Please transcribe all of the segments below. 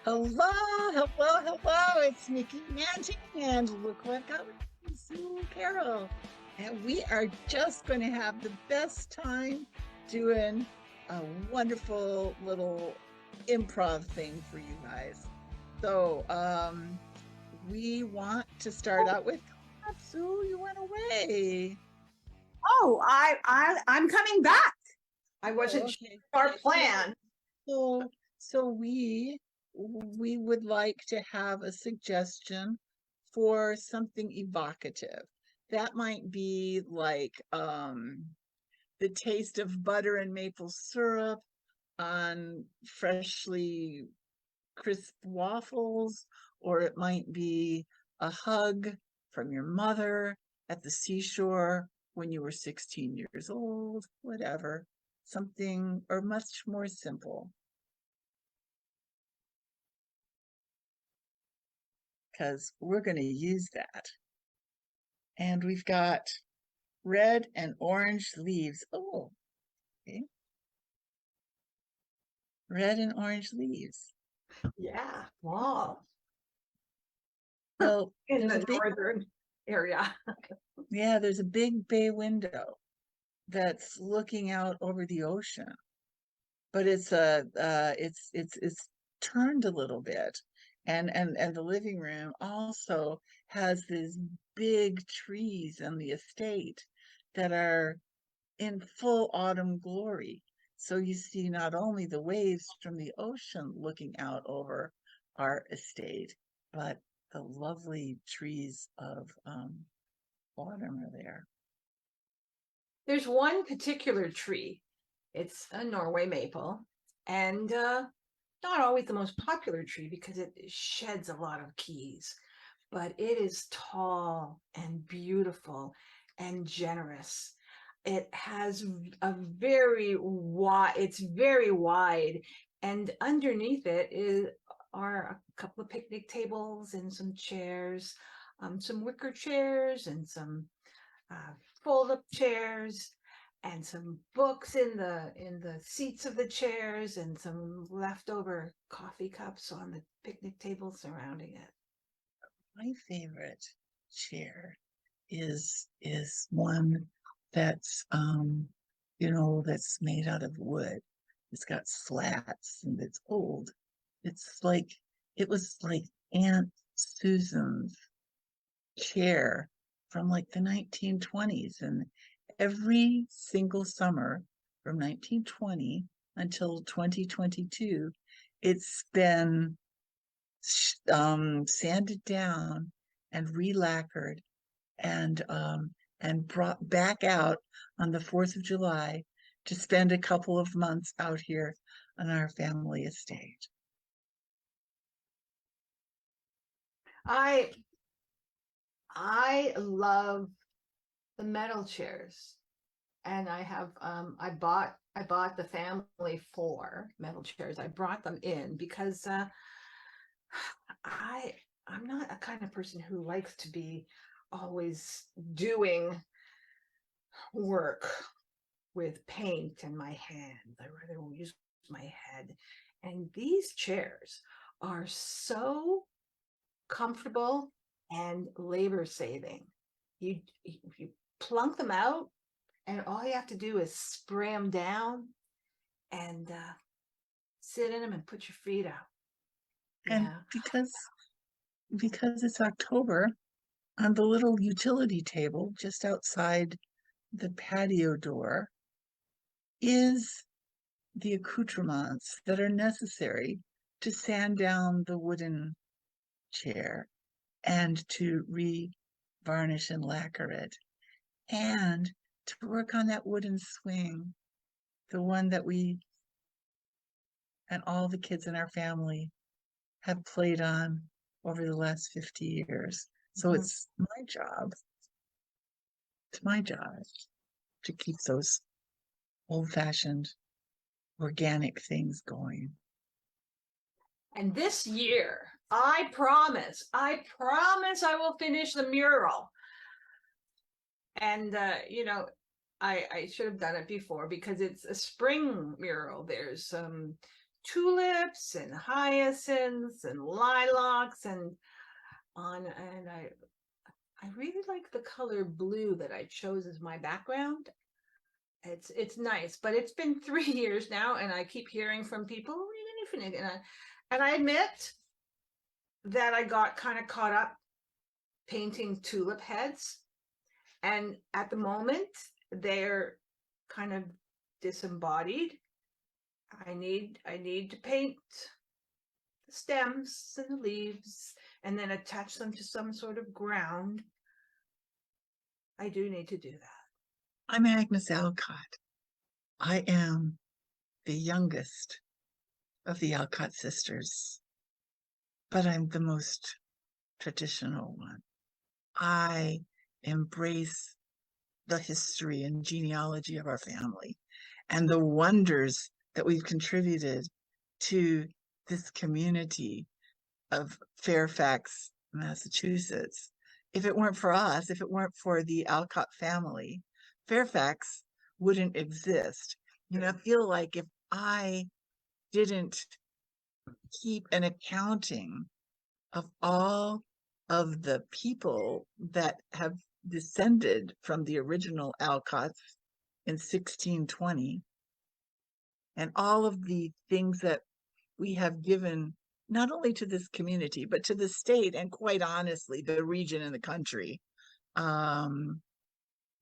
Hello, hello. It's Nikki Manting, and look what got me, Sue Carol. And we are just going to have the best time doing a wonderful little improv thing for you guys. So, we want to start out with Sue, you went away. Oh, I'm coming back. I Oh, wasn't sure okay. our So, plan. so we would like to have a suggestion for something evocative. That might be like the taste of butter and maple syrup on freshly crisp waffles, or it might be a hug from your mother at the seashore when you were 16 years old, whatever. Something or much more simple. Because we're going to use that. And we've got red and orange leaves. Oh, okay. Red and orange leaves. Yeah, wow. Well, In the northern area. there's a big bay window that's looking out over the ocean, but it's turned a little bit, and the living room also has these big trees on the estate that are in full autumn glory. So you see not only the waves from the ocean looking out over our estate, but the lovely trees of autumn are there. There's one particular tree. It's a Norway maple, and not always the most popular tree because it sheds a lot of keys, but it is tall and beautiful and generous. It has a very wide, it's very wide, and underneath it are a couple of picnic tables and some chairs, some wicker chairs and some uh, fold-up chairs and some books in the seats of the chairs and some leftover coffee cups on the picnic table surrounding it. My favorite chair is one that's that's made out of wood. It's got slats and it's old. It's like it was like Aunt Susan's chair from like the 1920s, and every single summer from 1920 until 2022 it's been sanded down and re-lacquered and brought back out on the 4th of July to spend a couple of months out here on our family estate. I I love the metal chairs, and I bought the family 4 metal chairs. I brought them in because I I'm not a kind of person who likes to be always doing work with paint in my hands. I rather will use my head. And these chairs are so comfortable and labor saving. You plunk them out, and all you have to do is spray them down and sit in them and put your feet out. And Yeah. because it's October, on the little utility table just outside the patio door is the accoutrements that are necessary to sand down the wooden chair and to re-varnish and lacquer it and to work on that wooden swing, the one that we and all the kids in our family have played on over the last 50 years. So Mhm. it's my job to keep those old-fashioned organic things going. And this year, I promise I will finish the mural. And I should have done it before because it's a spring mural. There's tulips and hyacinths and lilacs and I really like the color blue that I chose as my background. It's nice, but it's been 3 years now, and I keep hearing from people, and I admit that I got kind of caught up painting tulip heads, and at the moment they're kind of disembodied. I need to paint the stems and the leaves and then attach them to some sort of ground. I do need to do that. I'm Agnes Alcott. I am the youngest of the Alcott sisters, but I'm the most traditional one. I embrace the history and genealogy of our family and the wonders that we've contributed to this community of Fairfax, Massachusetts. If it weren't for us, if it weren't for the Alcott family, Fairfax wouldn't exist. I feel like if I didn't keep an accounting of all of the people that have descended from the original Alcotts in 1620, and all of the things that we have given not only to this community, but to the state, and quite honestly, the region and the country,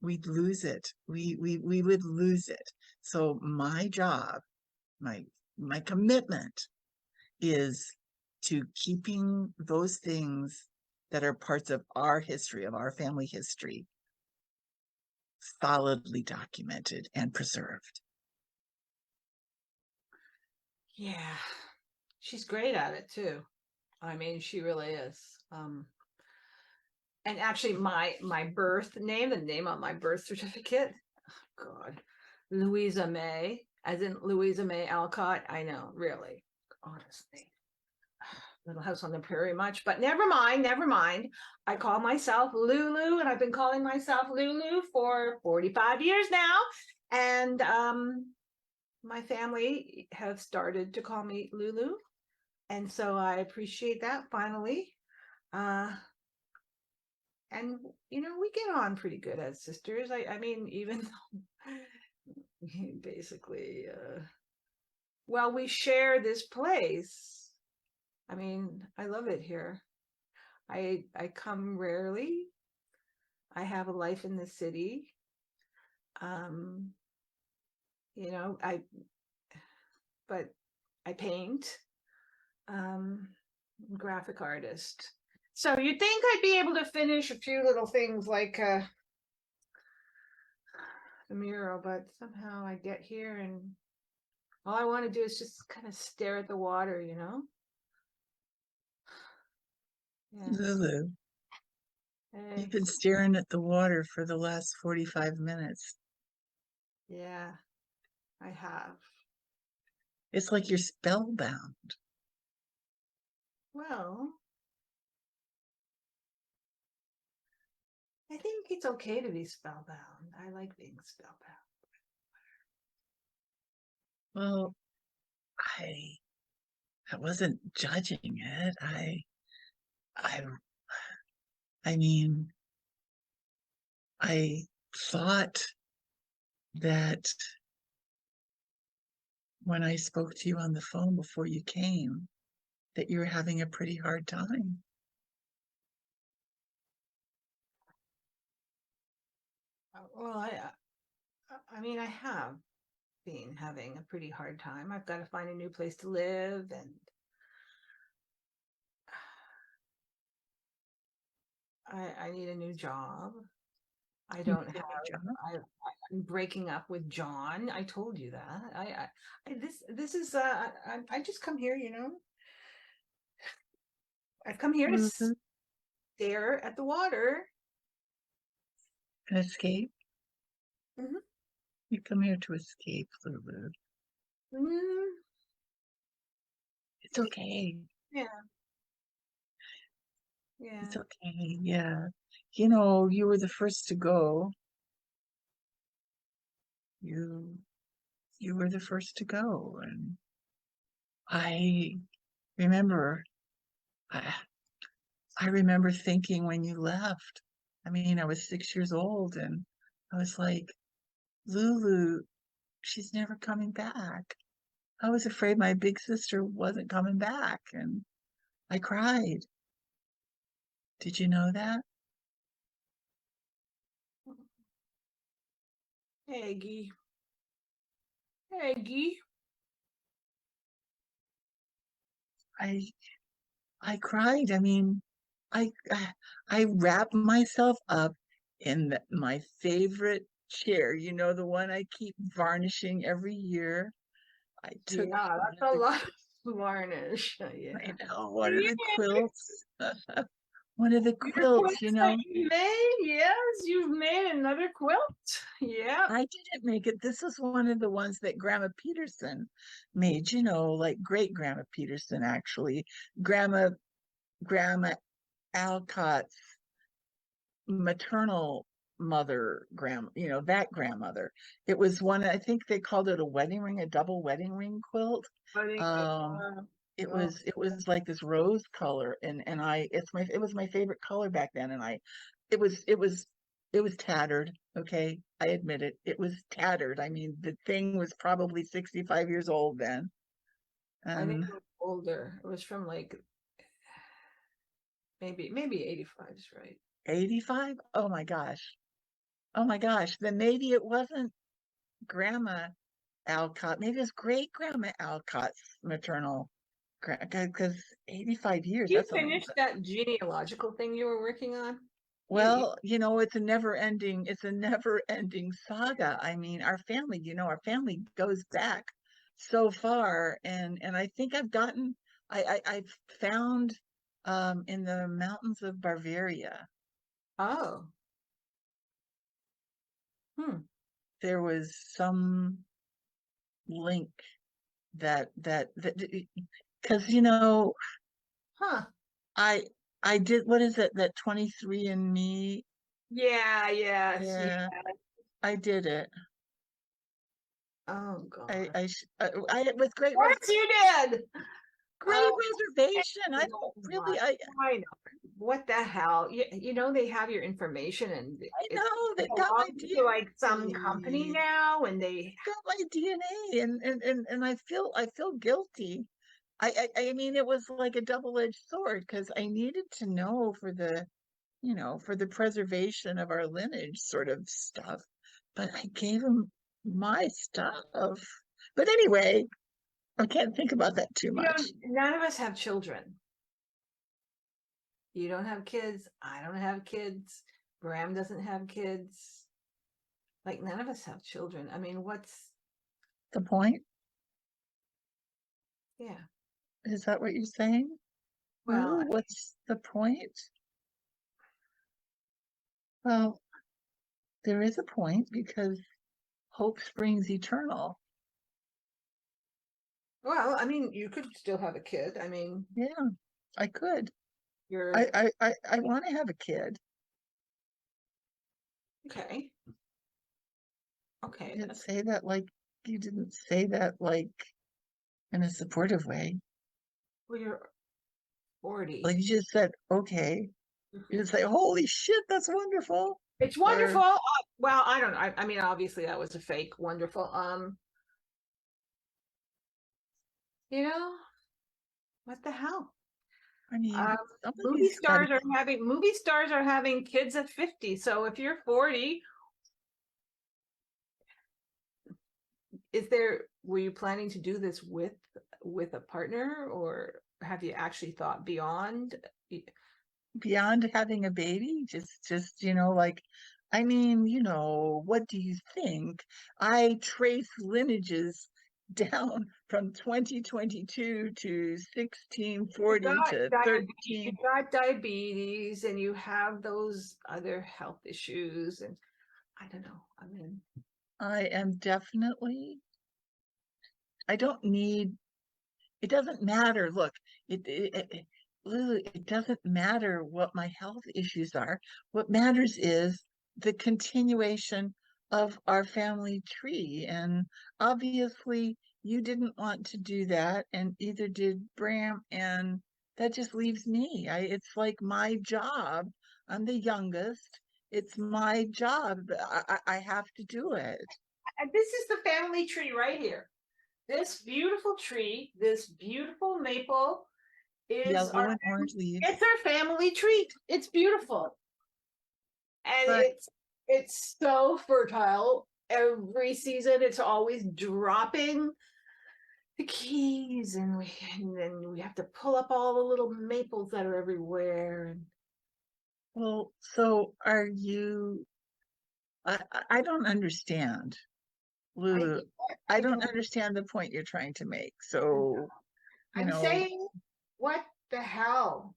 we'd lose it. We would lose it. So my job, my commitment is to keeping those things that are parts of our history, of our family history, solidly documented and preserved. Yeah, she's great at it too. I mean, she really is. And actually, my birth name, the name on my birth certificate, oh God, Louisa May, as in Louisa May Alcott. I know, really, honestly. Little House on the Prairie much, but never mind, never mind. I call myself Lulu, and I've been calling myself Lulu for 45 years now. And my family have started to call me Lulu, and so I appreciate that finally. And we get on pretty good as sisters. I mean, even though basically, well, we share this place. I mean, I love it here. I come rarely. I have a life in the city. Um, you know, I but I paint. Graphic artist. So you'd think I'd be able to finish a few little things like the mural, but somehow I get here and all I want to do is just kind of stare at the water, Yeah. Lulu, Hey, you've been staring at the water for the last 45 minutes. yeah, I have. It's like you're spellbound. Well, I think it's okay to be spellbound. I like being spellbound. Well, I I wasn't judging it. I I mean, I thought that when I spoke to you on the phone before you came, that you were having a pretty hard time. Well, I mean, I have been having a pretty hard time. I've got to find a new place to live, and I need a new job. I You don't did have. a good job. I'm breaking up with John. I told you that. This is. I just come here. I've come here to Mhm. stare at the water. An escape. Hmm. You come here to escape, Lulu. Mm, It's okay. yeah, yeah. It's okay. Yeah. You were the first to go. You you were the first to go, and I remember, I, I remember thinking when you left, I mean, I was 6 years old and I was like, Lulu, she's never coming back. I was afraid my big sister wasn't coming back and I cried. Did you know that? Aggie. Aggie. I I cried. I mean, I wrapped myself up in my favorite chair, the one I keep varnishing every year. I took Yeah, one that's of a the, lot of varnish. I Yeah. know, one of Yeah, the quilts, one of the your quilts, quilts that you made. Yes, you've made another quilt. Yeah. I didn't make it. This is one of the ones that Grandma Peterson made, like great Grandma Peterson, actually. Grandma Alcott's maternal mother, that grandmother. It was one, I think they called it a wedding ring, a double wedding ring quilt. I think, Um, it oh, was it was like this rose color, and it was my favorite color back then, and it was it was it was tattered. Okay, I admit it. It was tattered. I mean, the thing was probably 65 years old then, I think and it was older. It was from like maybe 85 is right. 85. Oh my gosh. Oh my gosh. Then maybe it wasn't Grandma Alcott. Maybe it was great Grandma Alcott's maternal, because 85 years. You That's a finished that genealogical thing you were working on? You Well, it's a never ending saga. I mean, our family goes back so far, and I think I've found, in the mountains of Bavaria, oh. Hmm. there was some link that because Huh. I I did, what is it, that 23 and Me? Yeah, yes, yeah. Yeah, I did it. Oh God. With Of course you did. great Oh, reservation. I oh don't my, really, I know. What the hell? You know they have your information and I it know they've got my belongs to like some company DNA. now and they Got my DNA, and I feel guilty. I mean, it was like a double-edged sword because I needed to know for the preservation of our lineage sort of stuff. But I gave him my stuff. But anyway, I can't think about that too you much. don't none of us have children. You don't have kids. I don't have kids. Graham doesn't have kids. Like none of us have children. I mean, what's The point? yeah. Is that what you're saying? Well, Lulu, what's the point? Well, there is a point because hope springs eternal. I mean, you could still have a kid. I mean, Yeah, I could. you're I want to have a kid. okay. Okay, You didn't that's say that like you didn't say that like in a supportive way. well, you're Like 40. you just said, okay. You didn't say, holy shit, that's wonderful. It's Or, wonderful. Well, I don't know. I mean, obviously that was a fake wonderful. You know, what the hell? I mean, Um, somebody's got to. movie stars are having kids at 50. So if you're 40, were you planning to do this with a partner or have you actually thought beyond? Beyond having a baby, just like, I mean, what do you think? I trace lineages down from 2022 to You've 1640 got to you've 13. got diabetes and you have those other health issues and I don't know. I mean, I am definitely, I don't need, it doesn't matter. Look, Lulu, it doesn't matter what my health issues are. What matters is the continuation of our family tree. And obviously, you didn't want to do that, and either did Bram, and that just leaves me. It's like my job. I'm the youngest. It's my job. I have to do it. This is the family tree right here. This beautiful tree, this beautiful maple is Yellow our and orange leaves. it's our family tree. It's beautiful. And But it's so fertile. Every season it's always dropping the keys, and then we have to pull up all the little maples that are everywhere. And well, so are you? I don't understand, I Lulu. I I don't don't understand the point you're trying to make. I So, you I'm know, saying, what the hell?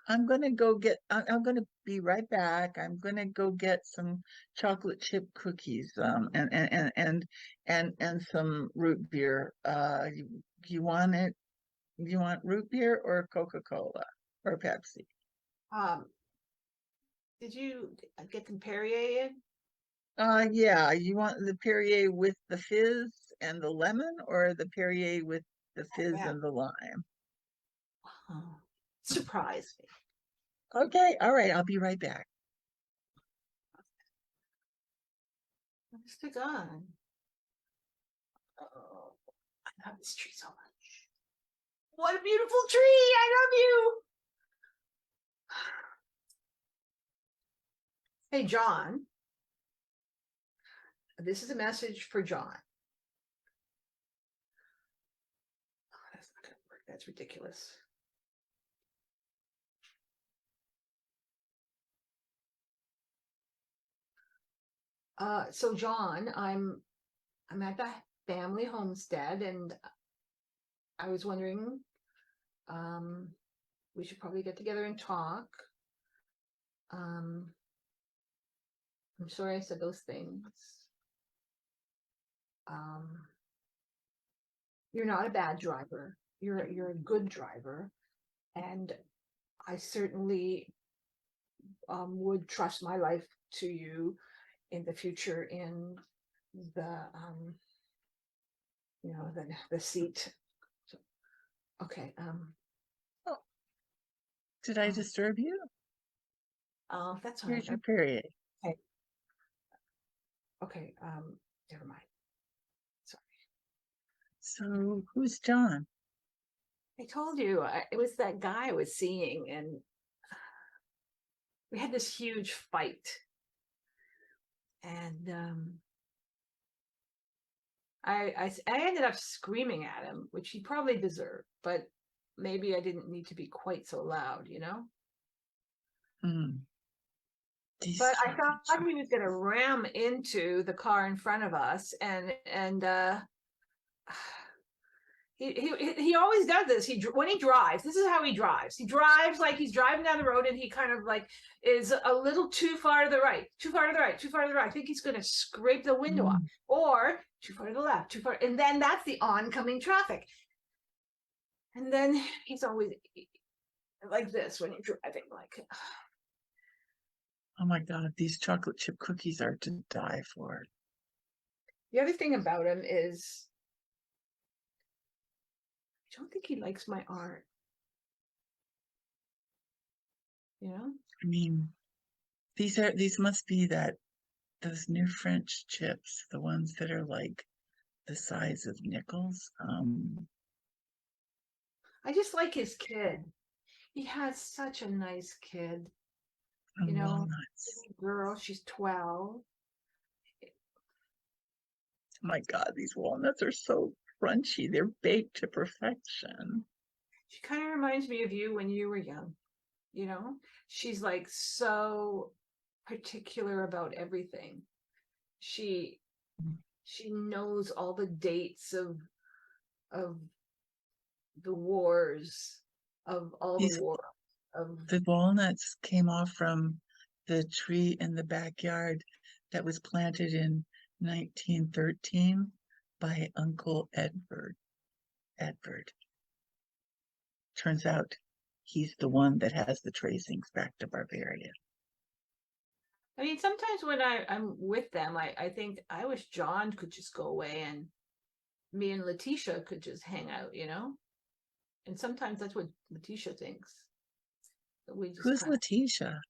I'm gonna go get. I'm gonna be right back. I'm gonna go get some chocolate chip cookies, and some root beer. You want it? You want root beer or Coca-Cola or Pepsi? Um, did you get some Perrier in? Yeah. You want the Perrier with the fizz and the lemon, or the Perrier with the fizz Yeah. and the lime? Oh, surprise me. Okay. All right. I'll be right back. Honest to God. Oh, I love this tree so much. What a beautiful tree! I love you. Hey, John. This is a message for John. Oh, that's not gonna work. That's ridiculous. So John, I'm at the family homestead, and I was wondering, um, we should probably get together and talk. Um, I'm sorry I said those things. Um, you're not a bad driver. You're a good driver, and I certainly would trust my life to you in the future in the the seat. So, okay. Oh, did I Oh, disturb you? that's all right. Here's your Perrier. Okay. Okay. Never mind. Sorry. So who's John? I told you it was that guy I was seeing, and we had this huge fight, and I ended up screaming at him, which he probably deserved, but maybe I didn't need to be quite so loud, you know? Hmm. These But I chocolate thought chip. he was gonna ram into the car in front of us, and he always does this. When he drives, this is how he drives. He drives like he's driving down the road, and he kind of like is a little too far to the right, too far to the right, too far to the right. I think he's going to scrape the window off, Mm. or too far to the left, too far, and then that's the oncoming traffic. And then he's always like this when he's driving, like. Oh my God, these chocolate chip cookies are to die for. The other thing about him is I don't think he likes my art. You know? I mean, these must be those new French chips, the ones that are like the size of nickels. I just like his kid. He has such a nice kid. You And know, walnuts. girl, she's 12. Oh my God, these walnuts are so crunchy. They're baked to perfection. She kind of reminds me of you when you were young, you know? She's like so particular about everything. She she knows all the dates of the wars, of all the These war of The walnuts came off from the tree in the backyard that was planted in 1913 by Uncle Edward. Edward. Turns out he's the one that has the tracings back to Bavaria. I mean, sometimes when I'm with them, I think I wish John could just go away and me and Letitia could just hang out, and sometimes that's what Letitia thinks. That we just Who's kind of Letitia?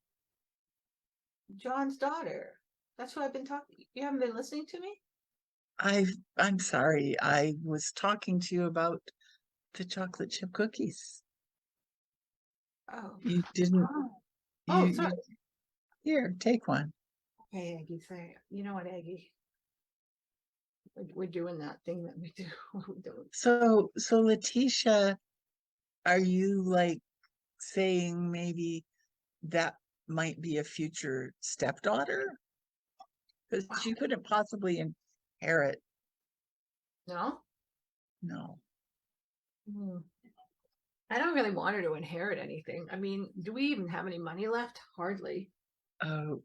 John's daughter. That's what I've been talking. You haven't been listening to me? I'm sorry. I was talking to you about the chocolate chip cookies. Oh. You didn't, Oh, oh, sorry. you here, take one. Okay, Aggie, say, you know what, Aggie? We're doing that thing that we do. What we do. So Letitia, are you like saying maybe that might be a future stepdaughter? Because she couldn't possibly inherit. No? No. Hmm. I don't really want her to inherit anything. I mean, do we even have any money left? Hardly.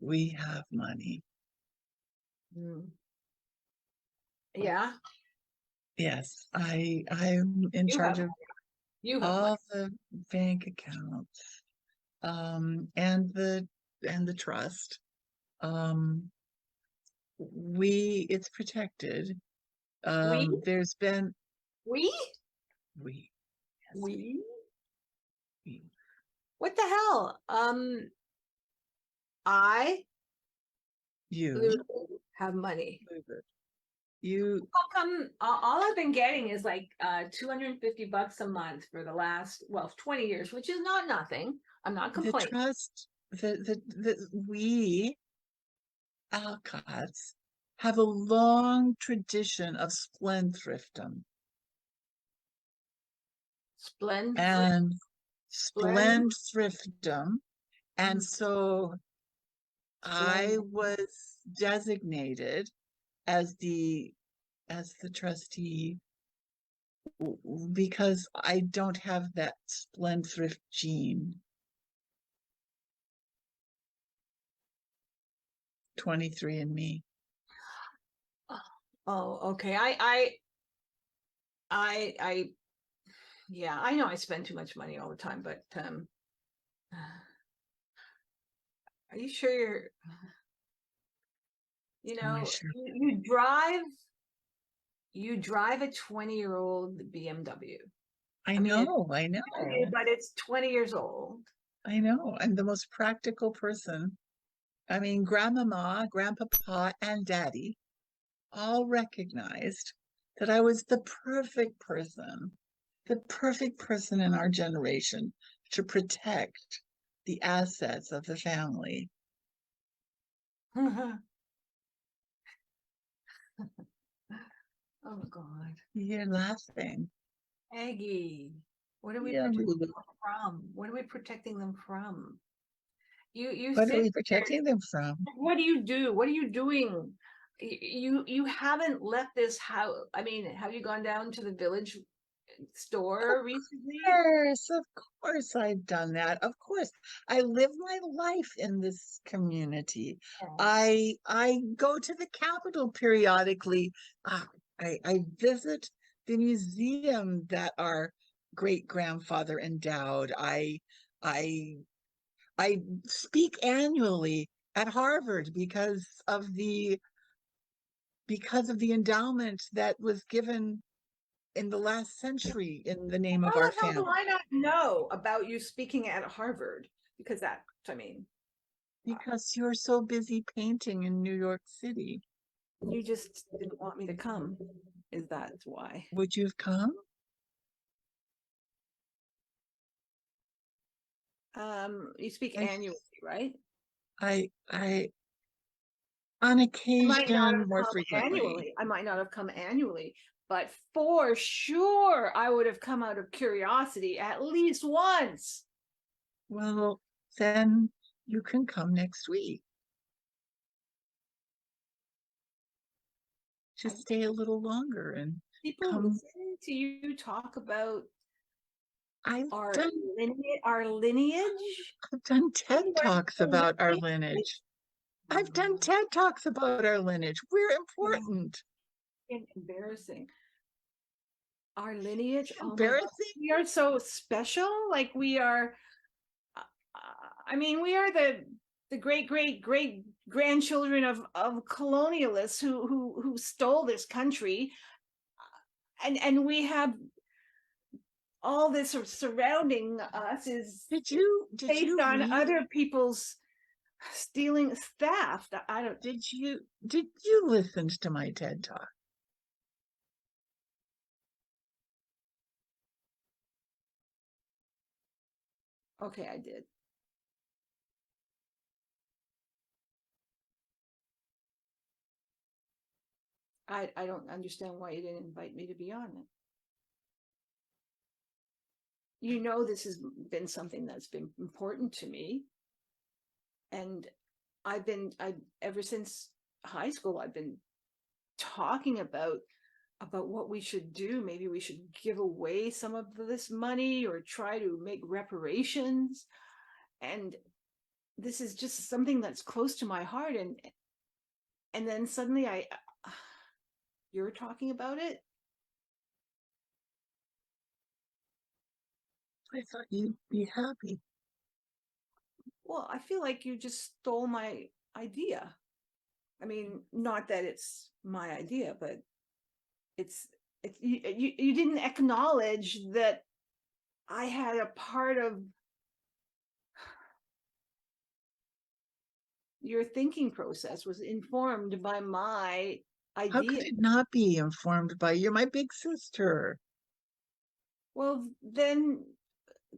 We have money. Hmm. Yeah, Yes, I'm in you charge have of you have money. all the bank accounts, and the trust. Um, it's protected. We There's been we we yes we we what the hell? I you literally have money. you How come all I've been getting is like $250 a month for the last 20 years, which is not nothing. I'm not the complaining. trust the we Alcotts have a long tradition of spendthrifting Splend and splend spendthriftdom, and so splend I was designated as the trustee because I don't have that spendthrift gene. 23 and me. Oh, okay. I yeah, I know I spend too much money all the time, but are you sure Am I sure? you drive a 20-year-old BMW. I I mean, know, but it's 20 years old. I know. I'm the most practical person. I mean, grandmama, grandpapa, and daddy all recognized that I was the perfect person in our generation to protect the assets of the family. Oh God. You're laughing. Aggie, what are we Yeah, protecting them from? What are we protecting them from? You what are sit we there. protecting them from? What do you do? What are you doing? You haven't left this house. I mean, have you gone down to the village store recently? Of course I've done that. Of course. I live my life in this community. Yes. I go to the Capitol periodically. Ah, I visit the museum that our great grandfather endowed. I I speak annually at Harvard because of the endowment that was given in the last century in the name of How our the hell do family. I not know about you speaking at Harvard? Because I mean, Because you're so busy painting in New York City. you just didn't want me to come. Is that why? Would you have come? You speak I, annually, right? I, on I might not occasion, have more come frequently. annually. I might not have come annually, but for sure I would have come out of curiosity at least once. Well, then you can come next week. I, Just stay a little longer and people come. listen to you talk about I've our done lineage. I've done TED You are Talks so about our lineage. lineage. I've done TED Talks about our lineage. We're Oh, important. embarrassing. Our lineage. Oh my God, Embarrassing? we are so special. Like we are. I mean, we are the great grandchildren of colonialists who stole this country. and we have all this sort of surrounding us is did based you on read other people's stealing theft. I don't. did you listen to my TED Talk? Okay, I did. I don't understand why you didn't invite me to be on it. You know, this has been something that's been important to me. And I ever since high school, I've been talking about what we should do. Maybe we should give away some of this money or try to make reparations. And this is just something that's close to my heart. And then suddenly you're talking about it. I thought you'd be happy. Well, I feel like you just stole my idea. I mean, not that it's my idea, but it's you didn't acknowledge that I had a part of your thinking process was informed by my How could idea. it not be informed by you're my big sister? Well, then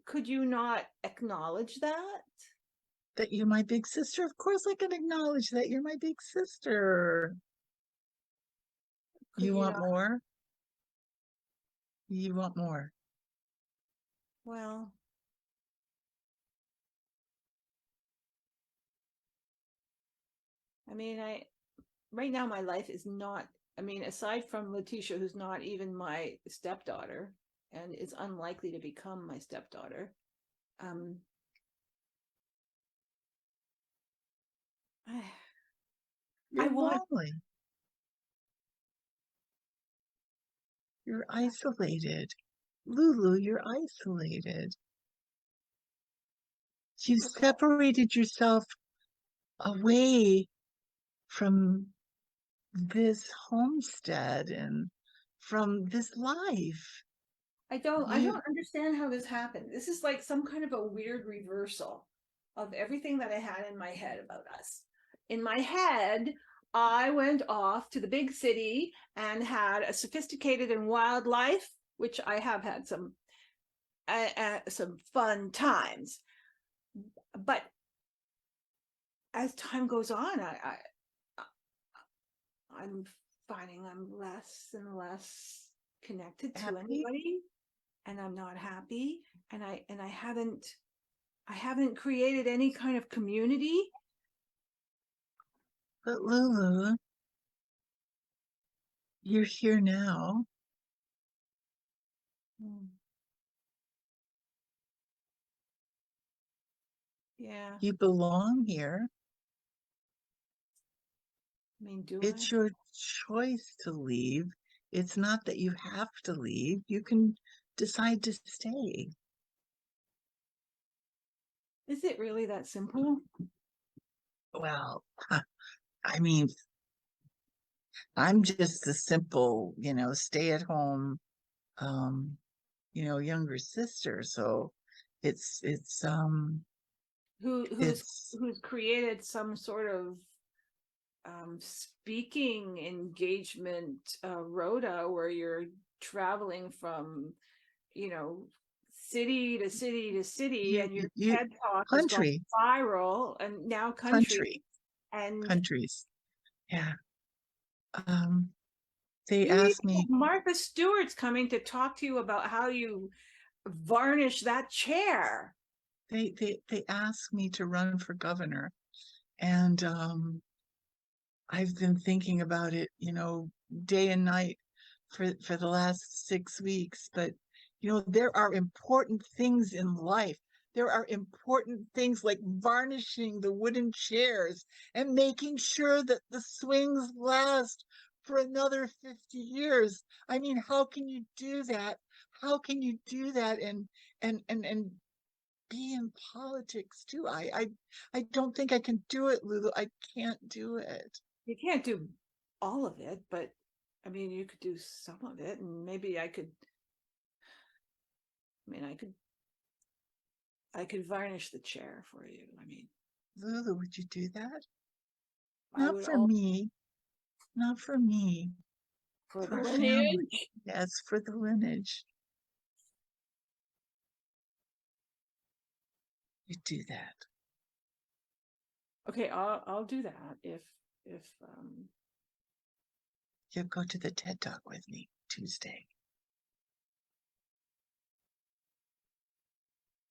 could you not acknowledge that? That you're my big sister? Of course I can acknowledge that you're my big sister. Could You you want not? more? You want more? Well, I mean, I right now my life is not, I mean, aside from Letitia, who's not even my stepdaughter and is unlikely to become my stepdaughter, um, I You're want, lonely. You're isolated. Lulu, you're isolated. You separated yourself away from this homestead and from this life. I You, don't understand how this happened. This is like some kind of a weird reversal of everything that I had in my head about us. In my head, I went off to the big city and had a sophisticated and wild life, which I have had some fun times. But as time goes on, I'm finding I'm less and less connected to happy? anybody, and I'm not happy, and I haven't created any kind of community. But Lulu, you're here now. Hmm. Yeah, You belong here. I mean, do I? It's your choice to leave. It's not that you have to leave. You can decide to stay. Is it really that simple? Well, I mean, I'm just a simple, stay at home, um, younger sister. So it's Who it's who's created some sort of speaking engagement rota where you're traveling from, you know, city to city to city, and your you TED talk has gone country, viral, and now country. country, And countries. Yeah. Um, they you asked me, Martha Stewart's coming to talk to you about how you varnish that chair. they asked me to run for governor, and I've been thinking about it, day and night for the last 6 weeks. But there are important things in life. There are important things like varnishing the wooden chairs and making sure that the swings last for another 50 years. I mean, how can you do that? How can you do that and be in politics too? I don't think I can do it, Lulu. I can't do it. You can't do all of it, but I mean, you could do some of it, and maybe I could. I mean, I could varnish the chair for you. I mean, Lulu, would you do that? I Not would for all me. Not for me. for the For lineage. family. Yes, for the lineage. You do that. Okay, I'll do that if You'll go to the TED Talk with me Tuesday.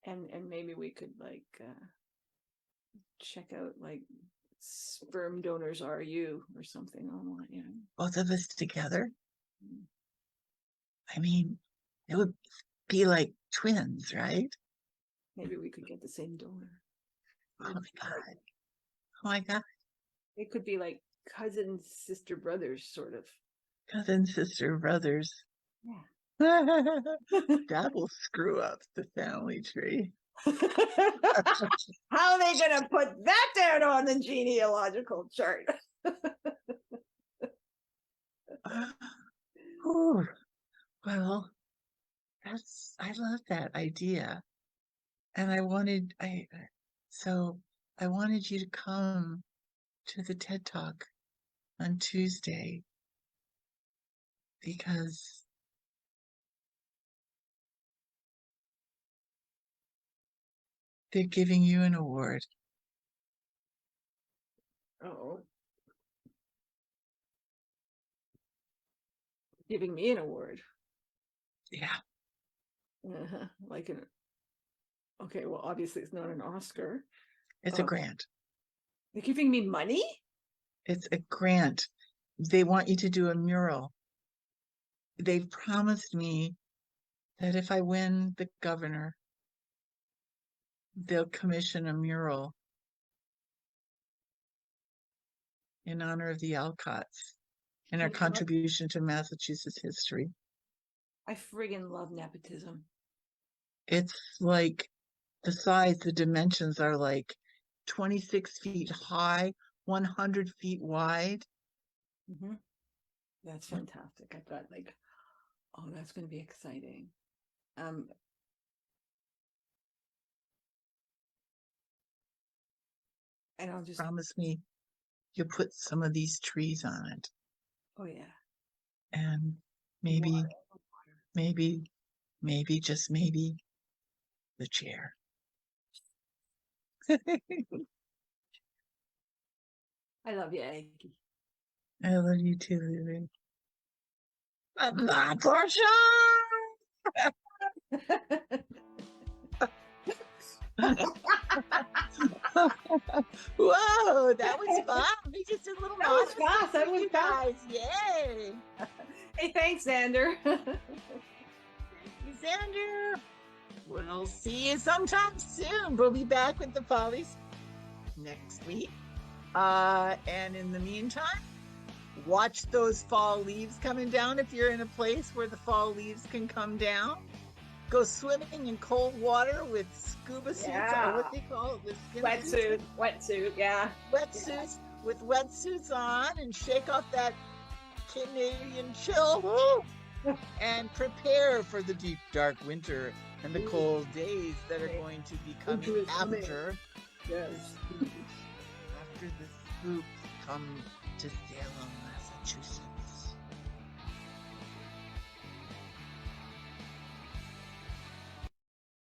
and maybe we could like check out like sperm donors are you or something online, you know. Both of us together. Mm. I mean, it would be like twins, right? Maybe we could get the same donor. Oh my God. Oh my God. It could be like cousin, sister, brothers, sort of. Cousin, sister, brothers. Yeah. That will screw up the family tree. How are they gonna put that down on the genealogical chart? Oh, well, I love that idea. And so I wanted you to come to the TED Talk on Tuesday because they're giving you an award. Oh, giving me an award. Yeah, Like an okay, well, obviously it's not an Oscar. it's a grant. They're giving me money? It's a grant. They want you to do a mural. They've promised me that if I win the governor, they'll commission a mural in honor of the Alcotts and our contribution to Massachusetts history. I friggin' love nepotism. It's like the dimensions are like 26 feet high, 100 feet wide. Mm-hmm. That's fantastic. I've got like, oh, that's going to be exciting. And I'll just Promise me you put some of these trees on it. oh yeah. And maybe, just maybe the chair. I love you, Aggie. I love you too, Lily. Not for sure. Whoa, that was fun. We just did a little That was fast. That was guys. Yay. Hey, thanks, Xander. Thank you, Xander. We'll see you sometime soon. We'll be back with the Follies next week. And in the meantime, watch those fall leaves coming down if you're in a place where the fall leaves can come down. Go swimming in cold water with scuba suits, or what they call it, the Wetsuit, yeah. Wetsuits with wetsuits on, and shake off that Canadian chill. Woo! And prepare for the deep, dark winter and the cold days that are going to be coming after. Yes. After the spooks come to Salem, Massachusetts.